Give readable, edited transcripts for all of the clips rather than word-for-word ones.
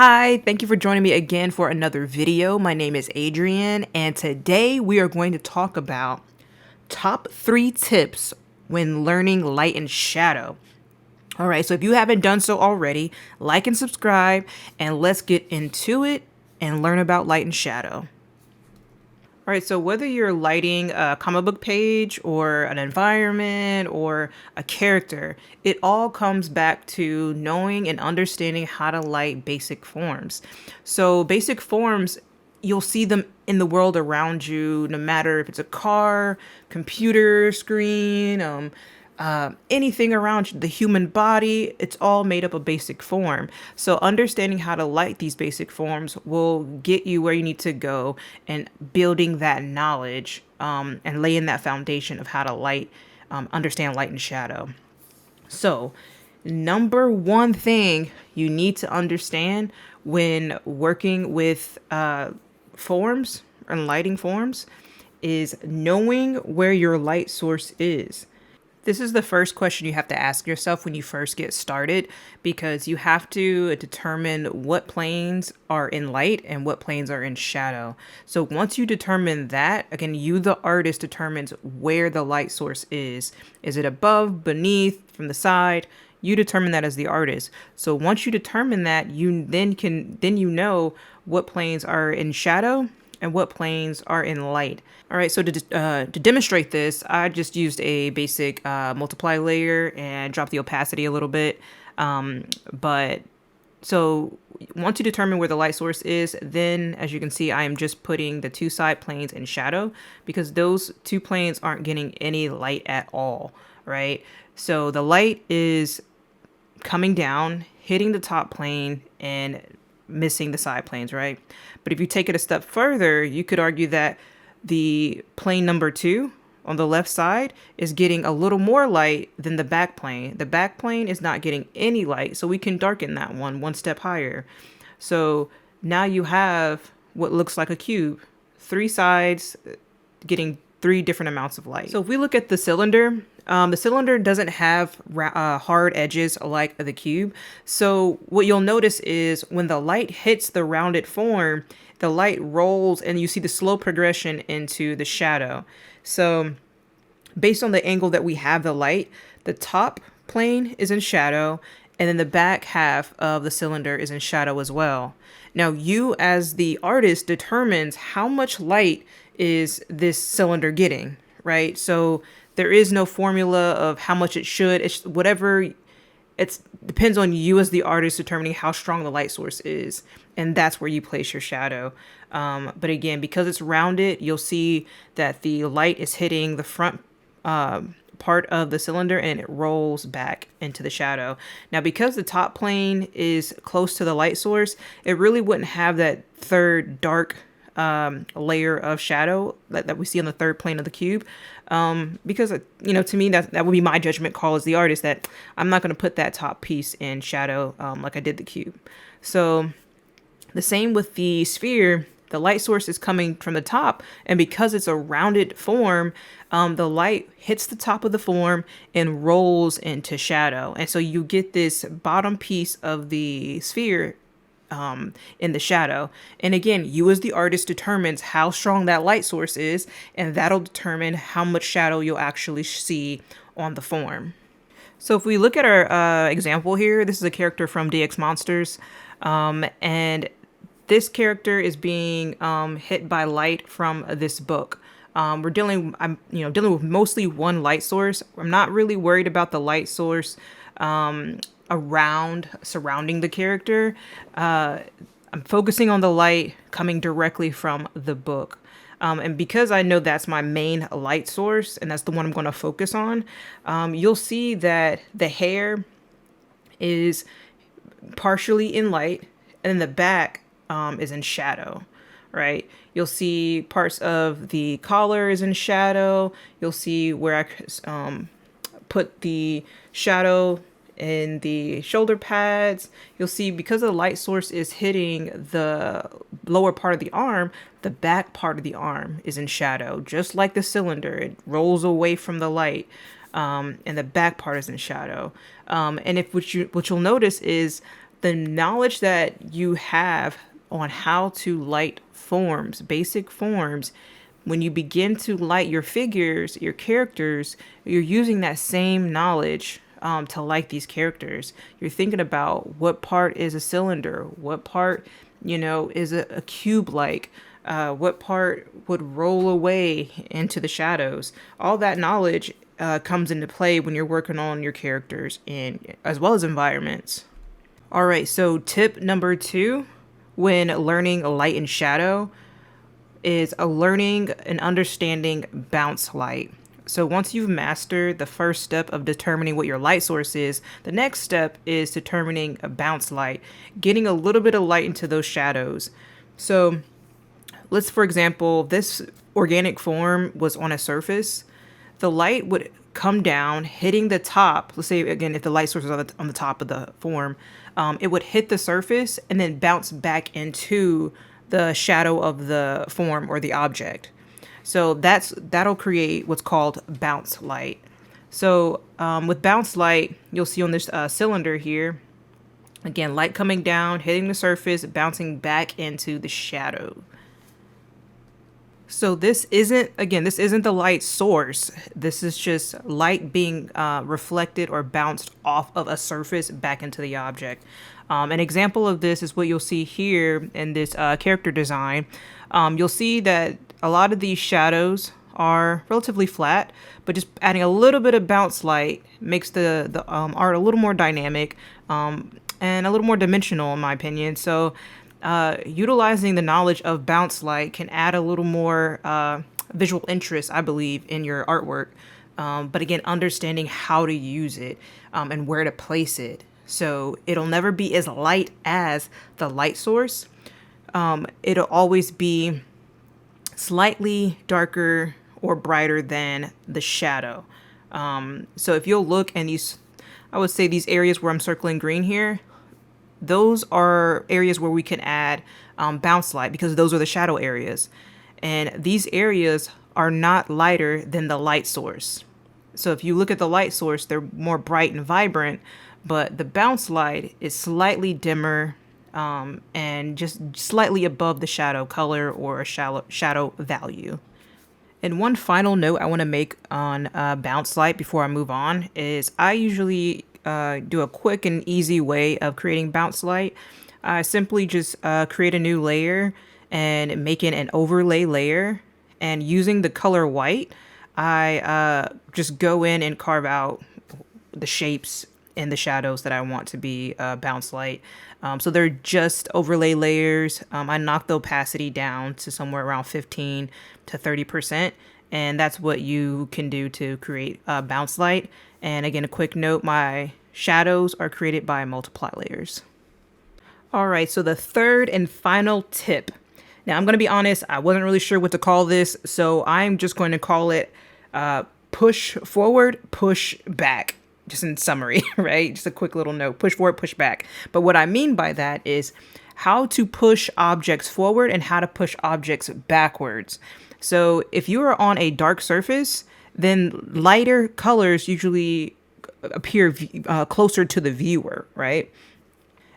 Hi, thank you for joining me again for another video. My name is Adrian, and today we are going to talk about top 3 tips when learning light and shadow. All right, so if you haven't done so already, like and subscribe, and let's get into it and learn about light and shadow. All right, so whether you're lighting a comic book page or an environment or a character, it all comes back to knowing and understanding how to light basic forms. So, basic forms, you'll see them in the world around you, no matter if it's a car, computer screen, anything around you, the human body, it's all made up of basic form. So understanding how to light these basic forms will get you where you need to go, and building that knowledge and laying that foundation of how to understand light and shadow. So number one thing you need to understand when working with forms and lighting forms is knowing where your light source is. This is the first question you have to ask yourself when you first get started, because you have to determine what planes are in light and what planes are in shadow. So once you determine that, again, you, the artist, determines where the light source is. Is it above, beneath, from the side? You determine that as the artist. So once you determine that, you then you know what planes are in shadow and what planes are in light. All right, so to demonstrate this, I just used a basic multiply layer and dropped the opacity a little bit. But so once you determine where the light source is, then as you can see, I am just putting the two side planes in shadow because those two planes aren't getting any light at all, right? So the light is coming down, hitting the top plane, and missing the side planes, right? But if you take it a step further, you could argue that the plane number 2 on the left side is getting a little more light than the back plane. The back plane is not getting any light, so we can darken that one step higher. So now you have what looks like a cube, 3 sides getting 3 different amounts of light. So if we look at the cylinder doesn't have hard edges like the cube. So what you'll notice is when the light hits the rounded form, the light rolls and you see the slow progression into the shadow. So based on the angle that we have the light, the top plane is in shadow, and then the back half of the cylinder is in shadow as well. Now you as the artist determines how much light is this cylinder getting, right? So there is no formula of how much it should. It's whatever. It depends on you as the artist determining how strong the light source is, and that's where you place your shadow. But again, because it's rounded, you'll see that the light is hitting the front part of the cylinder and it rolls back into the shadow. Now, because the top plane is close to the light source, it really wouldn't have that third dark layer of shadow that we see on the third plane of the cube. Because, to me, that would be my judgment call as the artist, that I'm not going to put that top piece in shadow like I did the cube. So the same with the sphere. The light source is coming from the top, and because it's a rounded form, the light hits the top of the form and rolls into shadow. And so you get this bottom piece of the sphere in the shadow. And again, you as the artist determines how strong that light source is, and that'll determine how much shadow you'll actually see on the form. So if we look at our example here, this is a character from DX Monsters, and this character is being hit by light from this book. I'm dealing with mostly one light source. I'm not really worried about the light source surrounding the character. I'm focusing on the light coming directly from the book. And because I know that's my main light source and that's the one I'm going to focus on, you'll see that the hair is partially in light, and then the back is in shadow, right? You'll see parts of the collar is in shadow. You'll see where I put the shadow in the shoulder pads. You'll see because the light source is hitting the lower part of the arm, the back part of the arm is in shadow, just like the cylinder. It rolls away from the light, and the back part is in shadow. And what you'll notice is The knowledge that you have on how to light forms, basic forms, when you begin to light your figures, your characters, you're using that same knowledge to light these characters. You're thinking about what part is a cylinder, what part, is a cube like, what part would roll away into the shadows. All that knowledge comes into play when you're working on your characters and as well as environments. All right, so tip number 2 when learning light and shadow is a learning and understanding bounce light. So once you've mastered the first step of determining what your light source is, the next step is determining a bounce light, getting a little bit of light into those shadows. So let's, for example, this organic form was on a surface. The light would come down, hitting the top. Let's say, again, if the light source is on the top of the form, it would hit the surface and then bounce back into the shadow of the form or the object. So that'll create what's called bounce light. So with bounce light, you'll see on this cylinder here, again, light coming down, hitting the surface, bouncing back into the shadow. So this isn't the light source. This is just light being reflected or bounced off of a surface back into the object. An example of this is what you'll see here in this character design. You'll see that a lot of these shadows are relatively flat, but just adding a little bit of bounce light makes the art a little more dynamic and a little more dimensional, in my opinion. So utilizing the knowledge of bounce light can add a little more visual interest, I believe, in your artwork. But again, understanding how to use it and where to place it. So it'll never be as light as the light source. It'll always be slightly darker or brighter than the shadow. So if you'll look and I would say these areas where I'm circling green here, those are areas where we can add bounce light because those are the shadow areas. And these areas are not lighter than the light source. So if you look at the light source, they're more bright and vibrant, but the bounce light is slightly dimmer and just slightly above the shadow color or a shadow value. And one final note I want to make on bounce light before I move on is I usually do a quick and easy way of creating bounce light. I simply just create a new layer and make it an overlay layer. And using the color white, I just go in and carve out the shapes and the shadows that I want to be bounce light. So they're just overlay layers. I knock the opacity down to somewhere around 15 to 30%. And that's what you can do to create bounce light. And again, a quick note, my shadows are created by multiply layers. All right, so the third and final tip. Now, I'm going to be honest, I wasn't really sure what to call this, so I'm just going to call it push forward, push back. Just in summary, right? Just a quick little note, push forward, push back. But what I mean by that is how to push objects forward and how to push objects backwards. So if you are on a dark surface, then lighter colors usually appear closer to the viewer, right?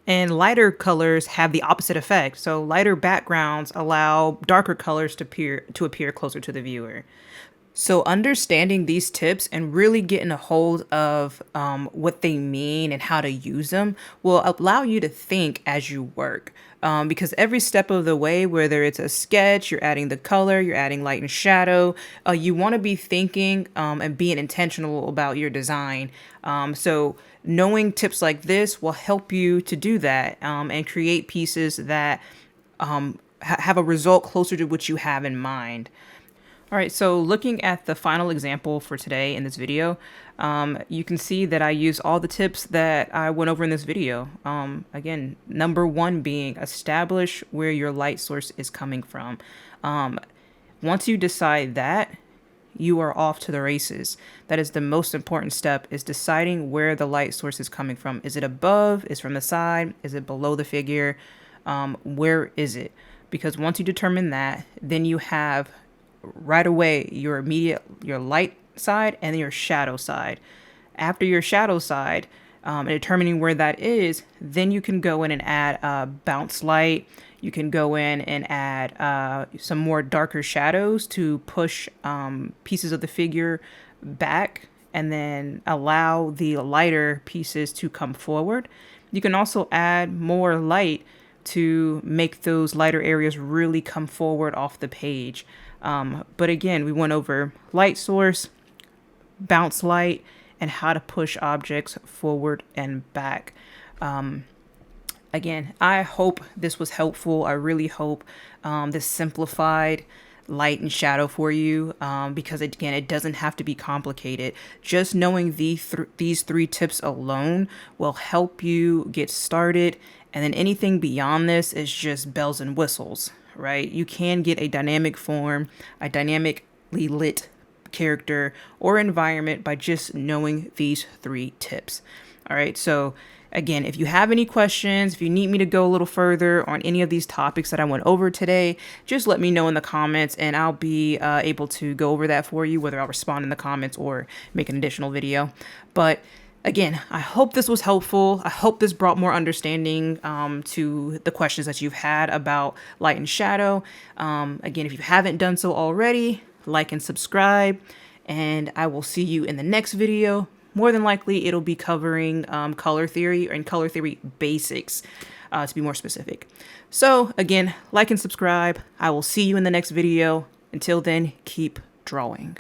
And lighter colors have the opposite effect. So lighter backgrounds allow darker colors to appear closer to the viewer. So understanding these tips and really getting a hold of what they mean and how to use them will allow you to think as you work. Because every step of the way, whether it's a sketch, you're adding the color, you're adding light and shadow, you want to be thinking and being intentional about your design. So knowing tips like this will help you to do that and create pieces that have a result closer to what you have in mind. All right, so looking at the final example for today in this video, you can see that I use all the tips that I went over in this video. Again, number 1 being establish where your light source is coming from. Once you decide that, you are off to the races. That is the most important step, is deciding where the light source is coming from. Is it above? Is it from the side? Is it below the figure? Where is it? Because once you determine that, then you have right away your light side and your shadow side. After your shadow side, and determining where that is, then you can go in and add bounce light. You can go in and add some more darker shadows to push pieces of the figure back and then allow the lighter pieces to come forward. You can also add more light to make those lighter areas really come forward off the page. But again, we went over light source, bounce light, and how to push objects forward and back. Again, I hope this was helpful. I really hope this simplified light and shadow for you, because again, it doesn't have to be complicated. Just knowing these three tips alone will help you get started. And then anything beyond this is just bells and whistles, right? You can get a dynamic form, a dynamically lit character or environment by just knowing these three tips. All right. So again, if you have any questions, if you need me to go a little further on any of these topics that I went over today, just let me know in the comments and I'll be able to go over that for you, whether I'll respond in the comments or make an additional video. But again, I hope this was helpful. I hope this brought more understanding to the questions that you've had about light and shadow. Again, if you haven't done so already, like and subscribe, and I will see you in the next video. More than likely, it'll be covering color theory and color theory basics, to be more specific. So again, like and subscribe. I will see you in the next video. Until then, keep drawing.